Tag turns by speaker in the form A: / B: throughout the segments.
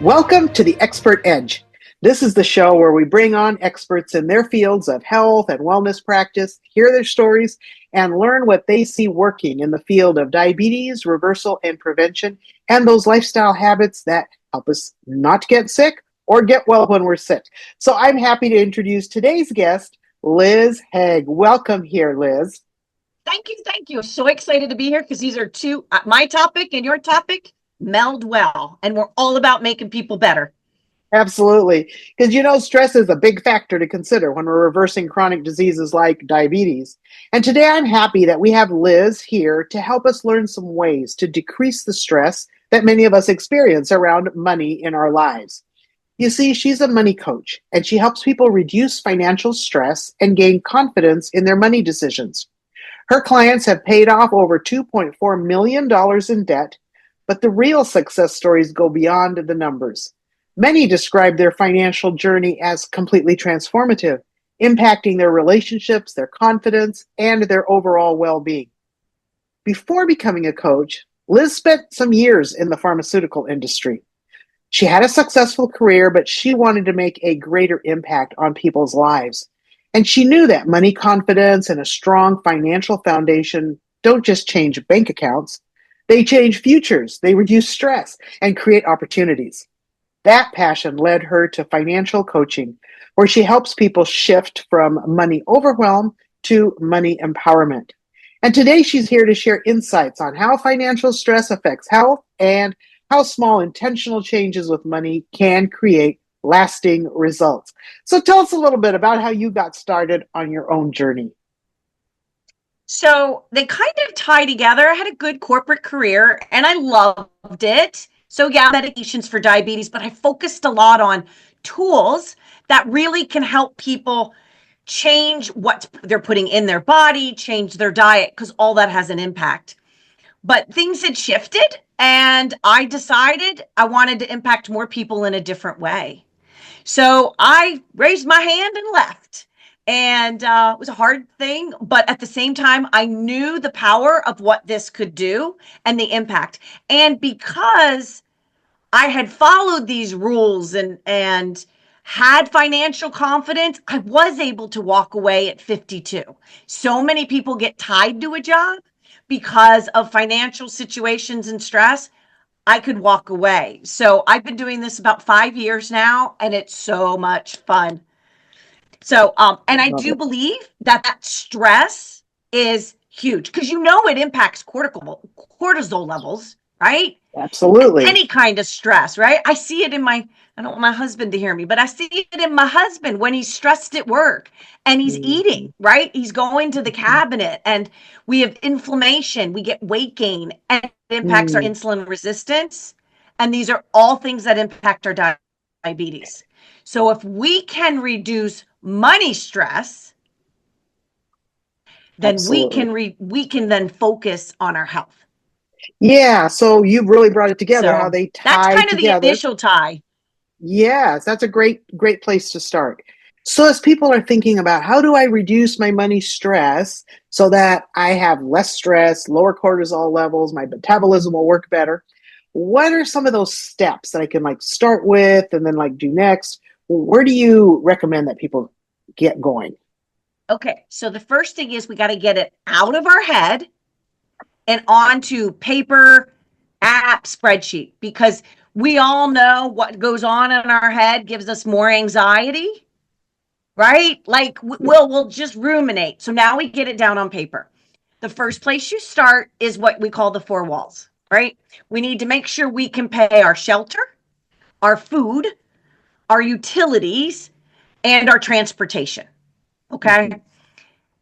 A: Welcome to the Expert Edge. This is the show where we bring on experts in their fields of health and wellness practice, hear their stories, and learn what they see working in the field of diabetes, reversal, and prevention, and those lifestyle habits that help us not get sick or get well when we're sick. So I'm happy to introduce today's guest, Liz Hagg. Welcome here, Liz.
B: Thank you. Thank you. So excited to be here because these are two, my topic and your topic meld well, and we're all about making people better.
A: Absolutely. Because stress is a big factor to consider when we're reversing chronic diseases like diabetes. And today I'm happy that we have Liz here to help us learn some ways to decrease the stress that many of us experience around money in our lives. You see, she's a money coach and she helps people reduce financial stress and gain confidence in their money decisions. Her clients have paid off over $2.4 million in debt, but the real success stories go beyond the numbers. Many describe their financial journey as completely transformative, impacting their relationships, their confidence, and their overall well-being. Before becoming a coach, Liz spent some years in the pharmaceutical industry. She had a successful career, but she wanted to make a greater impact on people's lives. And she knew that money confidence and a strong financial foundation don't just change bank accounts, they change futures, they reduce stress, and create opportunities. That passion led her to financial coaching, where she helps people shift from money overwhelm to money empowerment. And today she's here to share insights on how financial stress affects health and how small intentional changes with money can create lasting results. So tell us a little bit about how you got started on your own journey.
B: So they kind of tie together. I had a good corporate career and I loved it. So yeah, medications for diabetes, but I focused a lot on tools that really can help people change what they're putting in their body, change their diet, because all that has an impact. But things had shifted and I decided I wanted to impact more people in a different way. So I raised my hand and left. And it was a hard thing, but at the same time, I knew the power of what this could do and the impact. And because I had followed these rules and had financial confidence, I was able to walk away at 52. So many people get tied to a job because of financial situations and stress. I could walk away. So I've been doing this about 5 years now, and it's so much fun. So, and I
A: Love
B: do
A: it.
B: believe that stress is huge because it impacts cortisol levels, right?
A: Absolutely.
B: Any kind of stress, right? I don't want my husband to hear me, but I see it in my husband when he's stressed at work and he's
A: Mhm.
B: eating, right? He's going to the cabinet and we have inflammation, we get weight gain, and it impacts our
A: Mm,
B: insulin resistance. And these are all things that impact our diabetes. So if we can reduce money stress, then
A: absolutely.
B: we can then focus on our health.
A: Yeah, so you've really brought it together, how
B: So
A: they
B: that's
A: tie
B: kind of the
A: together.
B: initial tie.
A: Yes, that's a great place to start. So as people are thinking about how do I reduce my money stress so that I have less stress, lower cortisol levels, my metabolism will work better, what are some of those steps that I can start with and then do next? Where do you recommend that people get going?
B: Okay, so the first thing is we got to get it out of our head and onto paper, app, spreadsheet, because we all know what goes on in our head gives us more anxiety, right? Like we'll just ruminate. So now we get it down on paper. The first place you start is what we call the four walls, right? We need to make sure we can pay our shelter, our food, our utilities, and our transportation. Okay.
A: Mhm.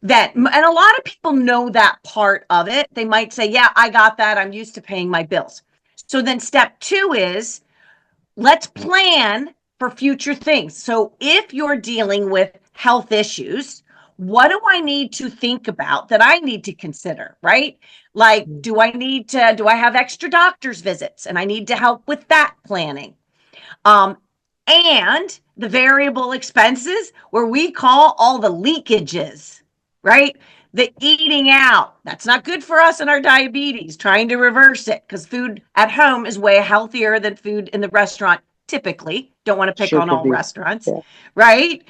B: And a lot of people know that part of it. They might say, yeah, I got that. I'm used to paying my bills. So then step two is let's plan for future things. So if you're dealing with health issues, what do I need to think about that I need to consider, right? Like, do I have extra doctor's visits and I need to help with that planning? Um, and the variable expenses where we call all the leakages, right? The eating out, that's not good for us and our diabetes, trying to reverse it because food at home is way healthier than food in the restaurant typically. Don't want to pick
A: Sure
B: on
A: could
B: all
A: be.
B: restaurants,
A: Yeah.
B: right?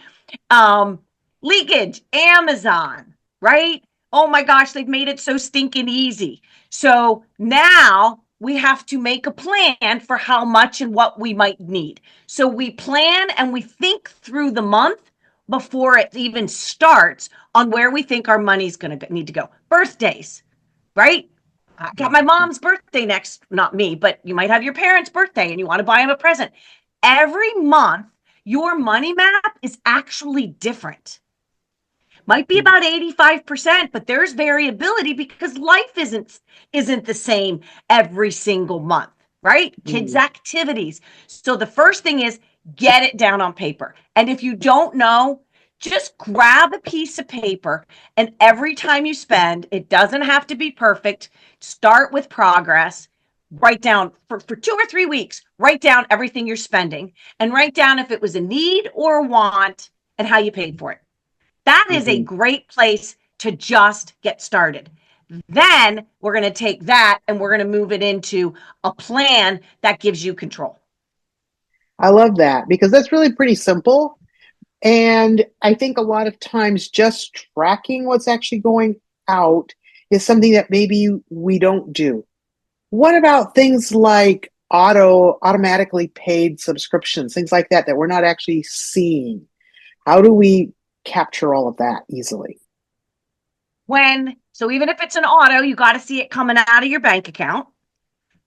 B: Um, Leakage, Amazon, right? Oh my gosh, they've made it so stinking easy. So now we have to make a plan for how much and what we might need. So we plan and we think through the month before it even starts on where we think our money's going to need to go. Birthdays, right? I got my
A: Mhm.
B: mom's birthday next, not me, but you might have your parents' birthday and you want to buy them a present. Every month, your money map is actually different. Might be
A: Mhm.
B: about 85%, but there's variability because life isn't the same every single month, right? Kids'
A: Mhm.
B: activities. So the first thing is get it down on paper. And if you don't know, just grab a piece of paper and every time you spend, it doesn't have to be perfect. Start with progress. Write down for 2 or 3 weeks, write down everything you're spending and write down if it was a need or a want and how you paid for it. That is a
A: Mhm.
B: great place to just get started. Then we're going to take that and we're going to move it into a plan that gives you control.
A: I love that because that's really pretty simple. And I think a lot of times just tracking what's actually going out is something that maybe we don't do. What about things like automatically paid subscriptions, things like that that we're not actually seeing? How do we capture all of that easily?
B: So even if it's an auto, you got to see it coming out of your bank account.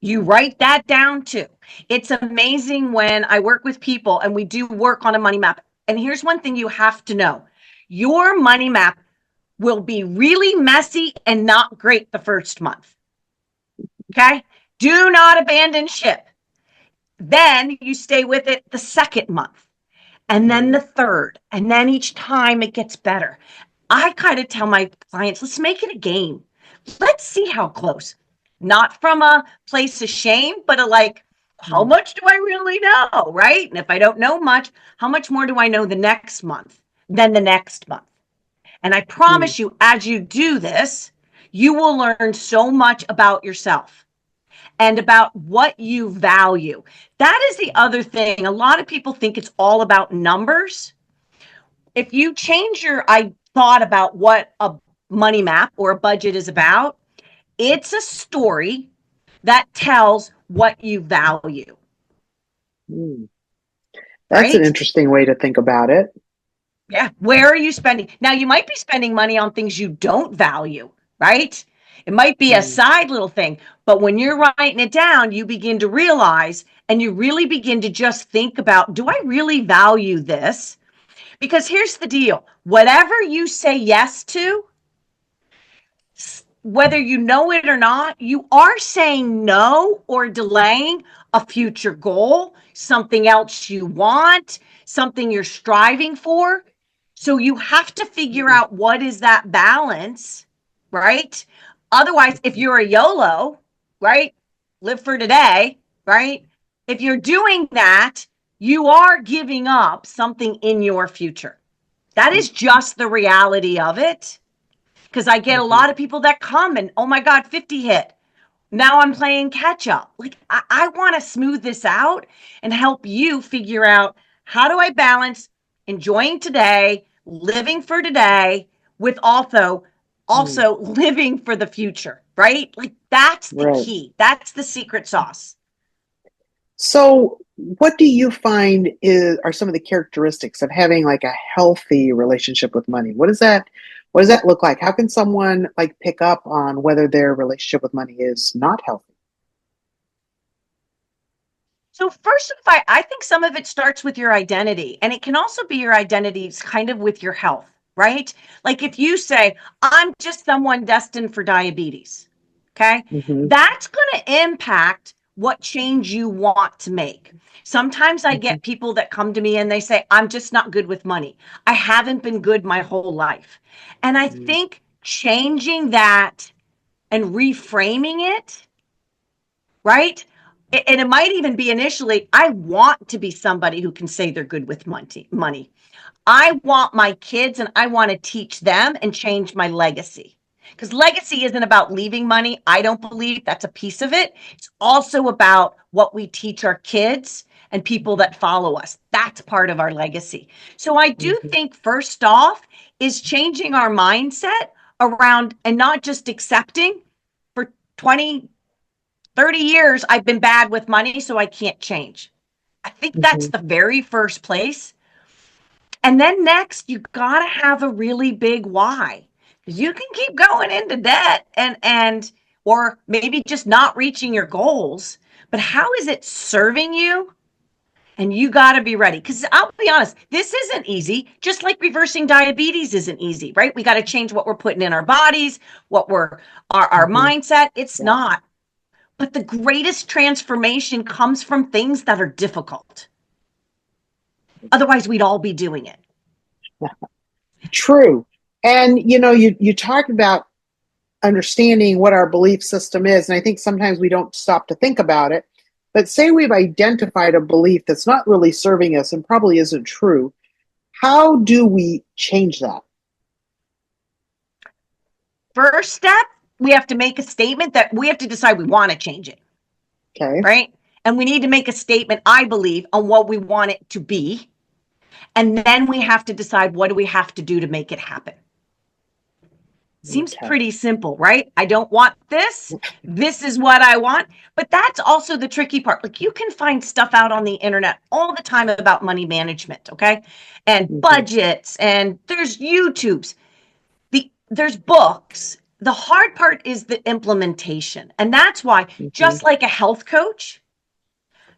B: You write that down too. It's amazing when I work with people and we do work on a money map. And here's one thing you have to know. Your money map will be really messy and not great the first month. Okay? Do not abandon ship. Then you stay with it the second month, and then the
A: Mm.
B: third, and then each time it gets better. I kind of tell my clients, let's make it a game. Let's see how close. Not from a place of shame, but a like, how
A: Mm.
B: much do I really know? Right. And if I don't know much, how much more do I know the next month than the next month? And I
A: Mm.
B: promise you, as you do this, you will learn so much about yourself and about what you value. That is the other thing. A lot of people think it's all about numbers. If you change your I thought about what a money map or a budget is about, it's a story that tells what you value,
A: Mm. That's an
B: right?
A: interesting way to think about it.
B: Yeah. Where are you spending? Now, you might be spending money on things you don't value, right? It might be a
A: Mm.
B: side little thing, but when you're writing it down, you begin to realize and you really begin to just think about, do I really value this? Because here's the deal, whatever you say yes to, whether you know it or not, you are saying no or delaying a future goal, something else you want, something you're striving for. So you have to figure
A: Mm.
B: out what is that balance, right? Otherwise, if you're a YOLO, right? Live for today, right? If you're doing that, you are giving up something in your future. That is
A: Mhm.
B: just the reality of it. Because I get a
A: Mhm.
B: lot of people that come and, oh my God, 50 hit. Now I'm playing catch up. Like, I want to smooth this out and help you figure out how do I balance enjoying today, living for today, with
A: Mm.
B: also living for the future, right? Like, that's the
A: Right.
B: key. That's the secret sauce.
A: So, what do you find are some of the characteristics of having like a healthy relationship with money? What does that look like? How can someone like pick up on whether their relationship with money is not healthy?
B: So first of all, I think some of it starts with your identity, and it can also be your identities kind of with your health, right? Like if you say, I'm just someone destined for diabetes, okay?
A: Hmm.
B: That's going to impact what change you want to make. Sometimes I
A: Hmm.
B: get people that come to me and they say, I'm just not good with money. I haven't been good my whole life. And I
A: Mm.
B: think changing that and reframing it, right? And it might even be initially, I want to be somebody who can say they're good with money. I want my kids and I want to teach them and change my legacy. Because legacy isn't about leaving money. I don't believe that's a piece of it. It's also about what we teach our kids and people that follow us. That's part of our legacy. So I do
A: Mhm.
B: think first off is changing our mindset around and not just accepting for 20, 30 years, I've been bad with money, so I can't change. I think that's
A: Mhm.
B: the very first place. And then next, you got to have a really big why. Because you can keep going into debt and or maybe just not reaching your goals, but how is it serving you? And you got to be ready. Because I'll be honest, this isn't easy. Just like reversing diabetes isn't easy, right? We got to change what we're putting in our bodies, what we're our
A: Mhm.
B: mindset. It's
A: Yeah.
B: not. But the greatest transformation comes from things that are difficult. Otherwise, we'd all be doing it.
A: True. And you talked about understanding what our belief system is, and I think sometimes we don't stop to think about it. But say we've identified a belief that's not really serving us and probably isn't true. How do we change that?
B: First step, we have to make a statement that we have to decide we want to change it,
A: Okay.
B: right? And we need to make a statement, I believe, on what we want it to be. And then we have to decide what do we have to do to make it happen. Seems
A: Okay.
B: pretty simple, right? I don't want this. This is what I want. But that's also the tricky part. Like you can find stuff out on the internet all the time about money management, okay? And
A: Mhm.
B: budgets, and there's YouTubes. There's books. The hard part is the implementation. And that's why
A: Mhm.
B: just like a health coach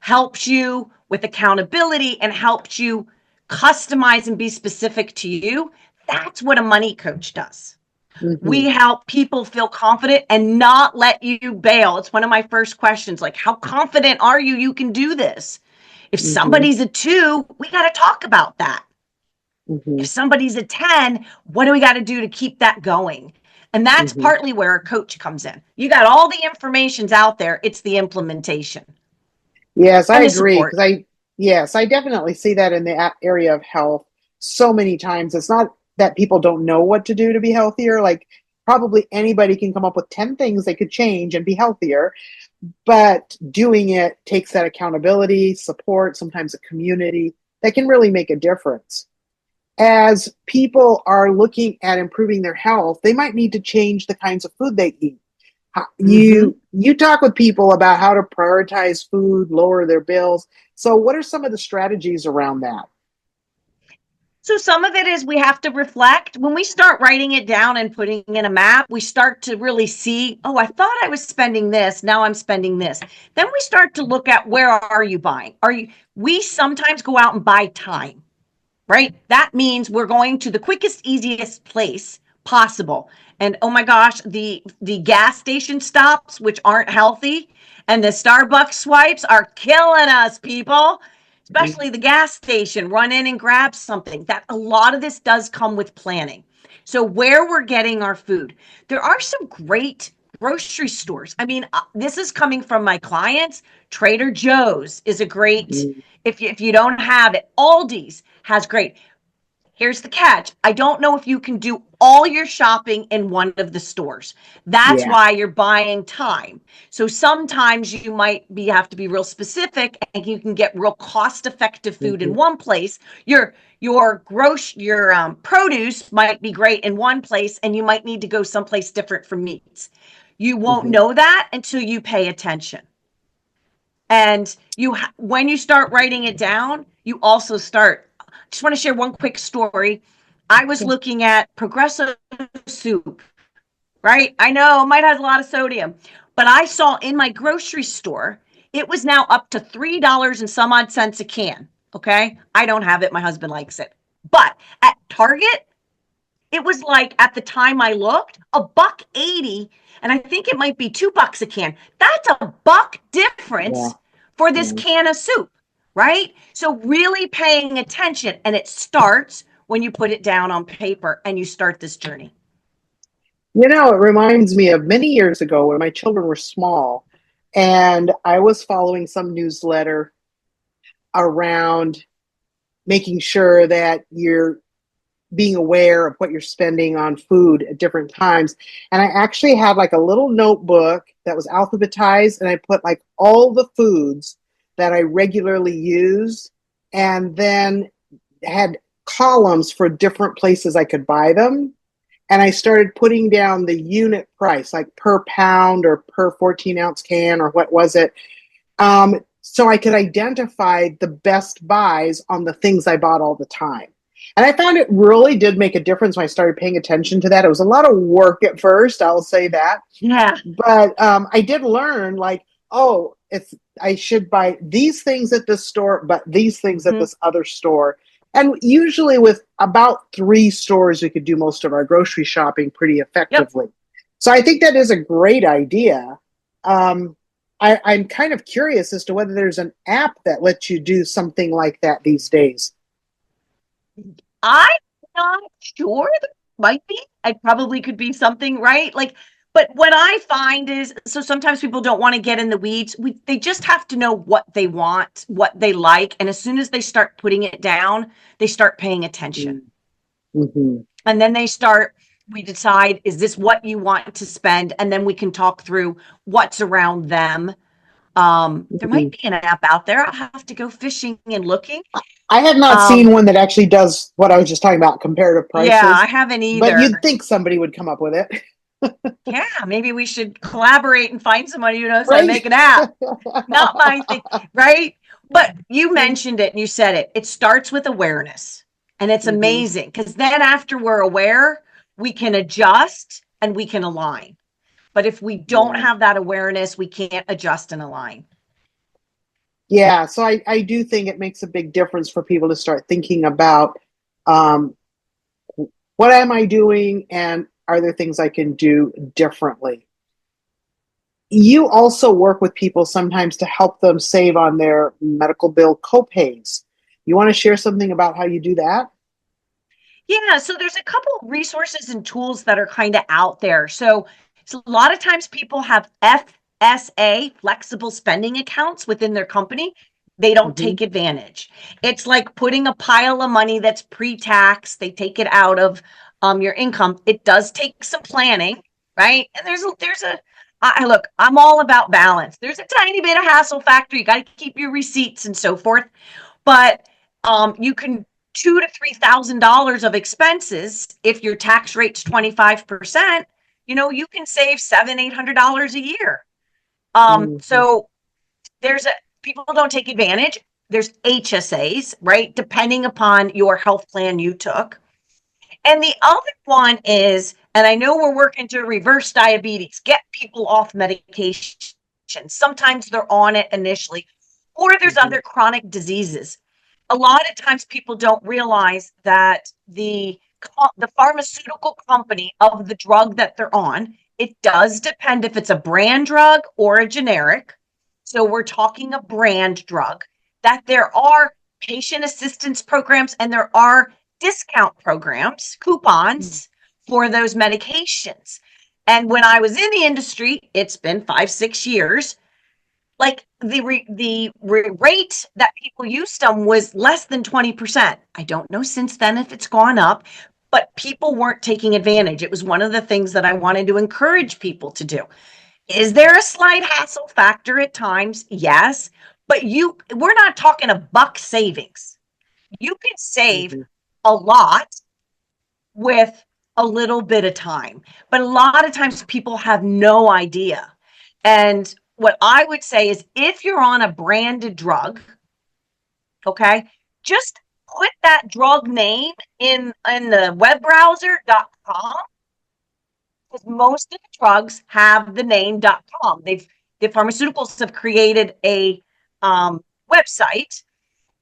B: helps you with accountability and helps you customize and be specific to you, that's what a money coach does. We
A: Mhm.
B: help people feel confident and not let you bail. It's one of my first questions, like, how confident are you can do this? If
A: Mhm.
B: somebody's a 2, we got to talk about that. If
A: Mhm.
B: somebody's a 10, what do we got to do to keep that going? And that's
A: Mhm.
B: partly where a coach comes in. You got all the information's out there, it's the implementation
A: Yes, I
B: and the
A: agree
B: support.
A: because I definitely see that in the area of health so many times. It's not that people don't know what to do to be healthier. Like probably anybody can come up with 10 things they could change and be healthier, but doing it takes that accountability, support, sometimes a community that can really make a difference. As people are looking at improving their health, they might need to change the kinds of food they eat.
B: Mm-hmm.
A: You talk with people about how to prioritize food, lower their bills. So, what are some of the strategies around that?
B: So some of it is we have to reflect. When we start writing it down and putting in a map, we start to really see, oh, I thought I was spending this, now I'm spending this. Then we start to look at where are you buying? Are you We sometimes go out and buy time, right? That means we're going to the quickest, easiest place possible. And oh my gosh, the gas station stops, which aren't healthy, and the Starbucks swipes are killing us, people. Especially the gas station, run in and grab something. That a lot of this does come with planning. So where we're getting our food, there are some great grocery stores. I mean, this is coming from my clients. Trader Joe's is a great,
A: Mhm.
B: if you don't have it. Aldi's has great. Here's the catch. I don't know if you can do all your shopping in one of the stores. That's
A: Yeah.
B: why you're buying time. So sometimes you might have to be real specific and you can get real cost effective food in
A: Mhm.
B: one place. Your produce might be great in one place and you might need to go someplace different for meats. You won't
A: Mhm.
B: know that until you pay attention. And when you start writing it down, you also start. Just want to share one quick story. I was
A: Okay.
B: looking at Progresso soup, right? I know it might have a lot of sodium, but I saw in my grocery store it was now up to $3 and some odd cents a can. Okay, I don't have it. My husband likes it, but at Target it was like at the time I looked, $1.80, and I think it might be $2 a can. That's a buck
A: Yeah.
B: difference for this
A: Yeah.
B: can of soup, right? So really paying attention, and it starts when you put it down on paper and you start this journey.
A: It reminds me of many years ago when my children were small, and I was following some newsletter around making sure that you're being aware of what you're spending on food at different times. And I actually had like a little notebook that was alphabetized, and I put like all the foods that I regularly use, and then had columns for different places I could buy them. And I started putting down the unit price, like per pound or per 14-ounce can, or what was it, so I could identify the best buys on the things I bought all the time. And I found it really did make a difference when I started paying attention to that. It was a lot of work at first, I'll say that.
B: Yeah.
A: But I did learn, like, oh, it's I should buy these things at this store, but these things at
B: Mhm.
A: this other store. And usually with about 3 stores, we could do most of our grocery shopping pretty
B: Yep.
A: effectively. So I think that is a great idea. Um, I'm kind of curious as to whether there's an app that lets you do something like that these days.
B: I'm not sure. There might be. I probably could be something, right? Like, but what I find is, so sometimes people don't want to get in the weeds. They just have to know what they want, what they like, and as soon as they start putting it down, they start paying attention,
A: Mm-hmm.
B: and then they start. We decide, is this what you want to spend? And then we can talk through what's around them. There
A: Mm-hmm.
B: might be an app out there. I'll have to go fishing and looking.
A: I have not
B: Um,
A: seen one that actually does what I was just talking about, comparative
B: yeah, I
A: prices,
B: haven't
A: but
B: either.
A: you'd think somebody would come up with it.
B: Yeah, maybe we should collaborate and find somebody who knows how to
A: Right?
B: make an app. Not my thing, right? But you mentioned it and you said it. It starts with awareness. And it's
A: Mm-hmm.
B: amazing because then after we're aware, we can adjust and we can align. But if we don't
A: Yeah.
B: have that awareness, we can't adjust and align.
A: Yeah. So I do think it makes a big difference for people to start thinking about, um, what am I doing, and are there things I can do differently? You also work with people sometimes to help them save on their medical bill copays. You want to share something about how you do that?
B: Yeah, so there's a couple of resources and tools that are kind of out there. So a lot of times people have FSA, flexible spending accounts within their company. They don't
A: Mm-hmm.
B: take advantage. It's like putting a pile of money that's pre-tax. They take it out of your income. It does take some planning, right? And there's a I look, I'm all about balance. There's a tiny bit of hassle factor. You got to keep your receipts and so forth, but you can $2,000 to $3,000 of expenses. If your tax rate's 25%, you can save $700-800 a year.
A: Mm-hmm.
B: So there's a people don't take advantage. There's HSAs, right? Depending upon your health plan you took. And the other one is, and I know we're working to reverse diabetes, get people off medication. Sometimes they're on it initially, or there's
A: Mm-hmm.
B: other chronic diseases. A lot of times people don't realize that the pharmaceutical company of the drug that they're on, it does depend if it's a brand drug or a generic. So we're talking a brand drug, that there are patient assistance programs and there are discount programs, coupons for those medications. And when I was in the industry, it's been 5-6 years. Like the rate that people used them was less than 20%. I don't know since then if it's gone up, but people weren't taking advantage. It was one of the things that I wanted to encourage people to do. Is there a slight hassle factor at times? Yes, but we're not talking a buck savings. You can save
A: Mm-hmm.
B: a lot with a little bit of time. But a lot of times people have no idea. And what I would say is if you're on a branded drug, okay, just put that drug name in the web browser.com, because most of the drugs have the name.com. The pharmaceuticals have created a website,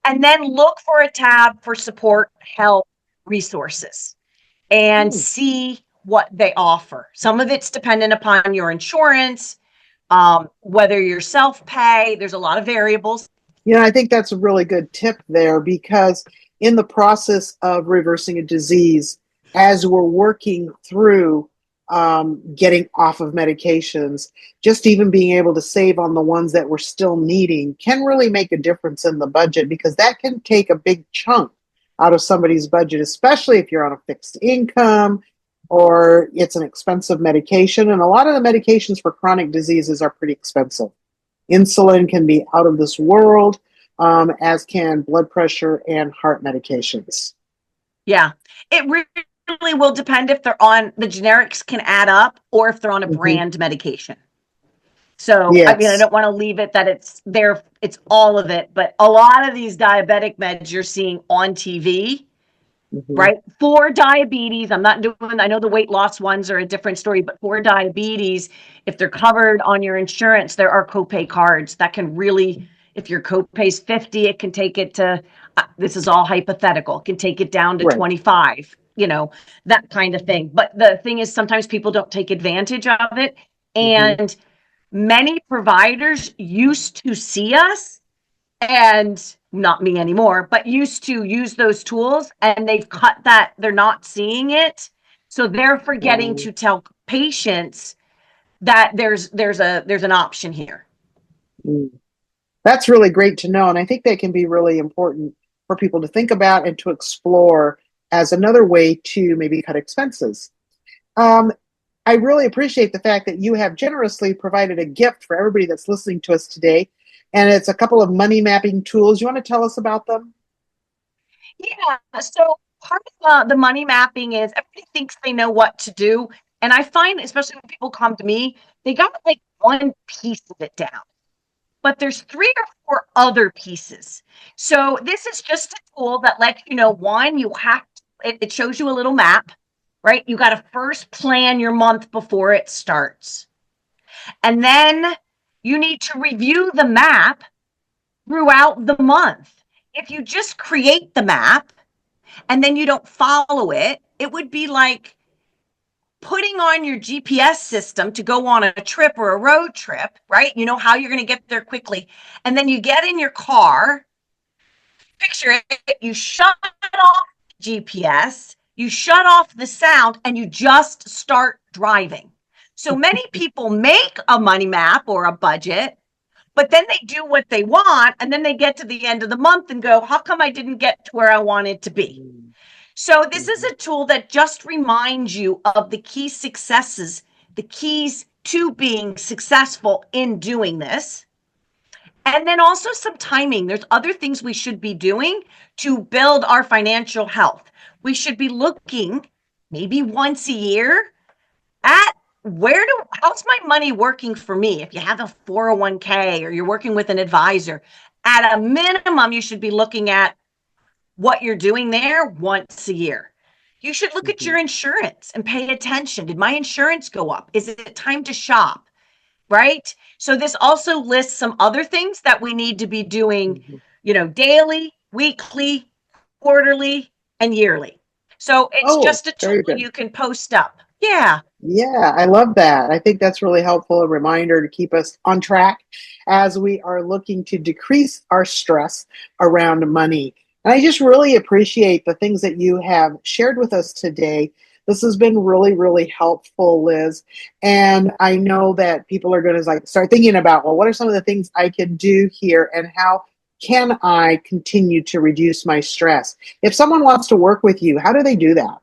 B: and then look for a tab for support, help, resources, and
A: Mm-hmm.
B: see what they offer. Some of it's dependent upon your insurance, whether you're self pay. There's a lot of variables.
A: I think that's a really good tip there, because in the process of reversing a disease, as we're working through getting off of medications, just even being able to save on the ones that we're still needing can really make a difference in the budget, because that can take a big chunk out of somebody's budget, especially if you're on a fixed income or it's an expensive medication. And a lot of the medications for chronic diseases are pretty expensive. Insulin can be out of this world, as can blood pressure and heart medications.
B: Yeah. It really will depend if they're on the generics can add up or if they're on a
A: Hmm.
B: brand medication. So, I mean, I
A: Yes.
B: don't want to leave it that it's there, it's all of it, but a lot of these diabetic meds you're seeing on TV,
A: Hmm.
B: right? For diabetes, I'm not doing, I know the weight loss ones are a different story, but for diabetes, if they're covered on your insurance, there are copay cards that can really, if your copay is 50, it can take it to, this is all hypothetical, can take it down to
A: Right.
B: 25, that kind of thing. But the thing is, sometimes people don't take advantage of it.
A: Hmm.
B: And many providers used to see us, and not me anymore, but used to use those tools, and they've cut that. They're not seeing it. So they're forgetting
A: Um,
B: to tell patients that there's an option here.
A: mm. That's really great to know. And I think that can be really important for people to think about and to explore as another way to maybe cut expenses. Um, I really appreciate the fact that you have generously provided a gift for everybody that's listening to us today. And it's a couple of money mapping tools. You want to tell us about them?
B: Yeah. So part of the money mapping is everybody thinks they know what to do. And I find, especially when people come to me, they got like one piece of it down, but there's 3 or 4 other pieces. So this is just a tool that lets you know, one, you have to, it shows you a little map, right? You got to first plan your month before it starts. And then you need to review the map throughout the month. If you just create the map and then you don't follow it, it would be like putting on your GPS system to go on a trip or a road trip, right? You know how you're going to get there quickly. And then you get in your car, picture it, you shut off GPS, you shut off the sound, and you just start driving. So many people make a money map or a budget, but then they do what they want. And then they get to the end of the month and go, how come I didn't get to where I wanted to be? So this is
A: Mhm.
B: a tool that just reminds you of the key successes, the keys to being successful in doing this. And then also some timing. There's other things we should be doing to build our financial health. We should be looking maybe once a year at how's my money working for me? If you have a 401k or you're working with an advisor, at a minimum, you should be looking at what you're doing there once a year. You should look at
A: Mhm.
B: your insurance and pay attention. Did my insurance go up? Is it time to shop? Right? So this also lists some other things that we need to be doing,
A: Mhm.
B: daily, weekly, quarterly, and yearly. So it's
A: Oh,
B: just a tool
A: very good.
B: you can post up. Yeah.
A: Yeah, I love that. I think that's really helpful, a reminder to keep us on track as we are looking to decrease our stress around money. And I just really appreciate the things that you have shared with us today. This has been really, really helpful, Liz. And I know that people are going to like start thinking about, well, what are some of the things I can do here and how can I continue to reduce my stress? If someone wants to work with you, how do they do that?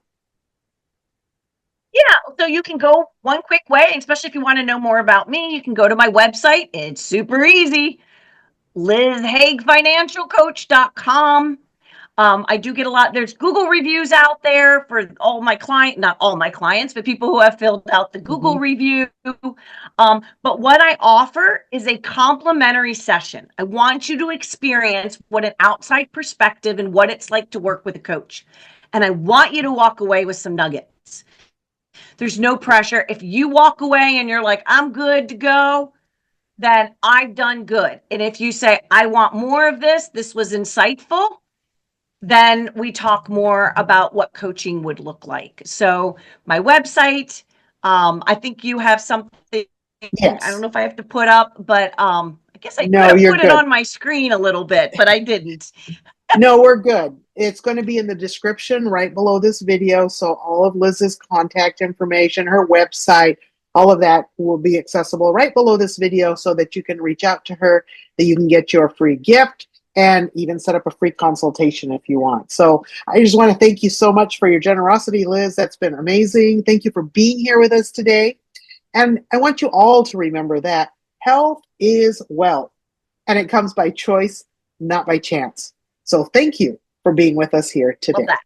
B: Yeah, so you can go one quick way, especially if you want to know more about me, you can go to my website. It's super easy. LizHaggFinancialCoach.com. I do get a lot. There's Google reviews out there for all my clients, not all my clients, but people who have filled out the
A: Hmm.
B: Google review. But what I offer is a complimentary session. I want you to experience what an outside perspective and what it's like to work with a coach. And I want you to walk away with some nuggets. There's no pressure. If you walk away and you're like, I'm good to go, then I've done good. And if you say, I want more of this, this was insightful, then we talk more about what coaching would look like. So my website, I think you have something, I don't
A: Yes.
B: know if I have to put up, but I guess I could
A: No,
B: have
A: you're
B: put it
A: good.
B: on my screen a little bit, but I didn't.
A: No, we're good. It's going to be in the description right below this video. So all of Liz's contact information, her website, all of that will be accessible right below this video so that you can reach out to her, that you can get your free gift and even set up a free consultation if you want. So I just want to thank you so much for your generosity, Liz. That's been amazing. Thank you for being here with us today. And I want you all to remember that health is wealth, and it comes by choice, not by chance. So thank you for being with us here
B: Love
A: today.
B: that.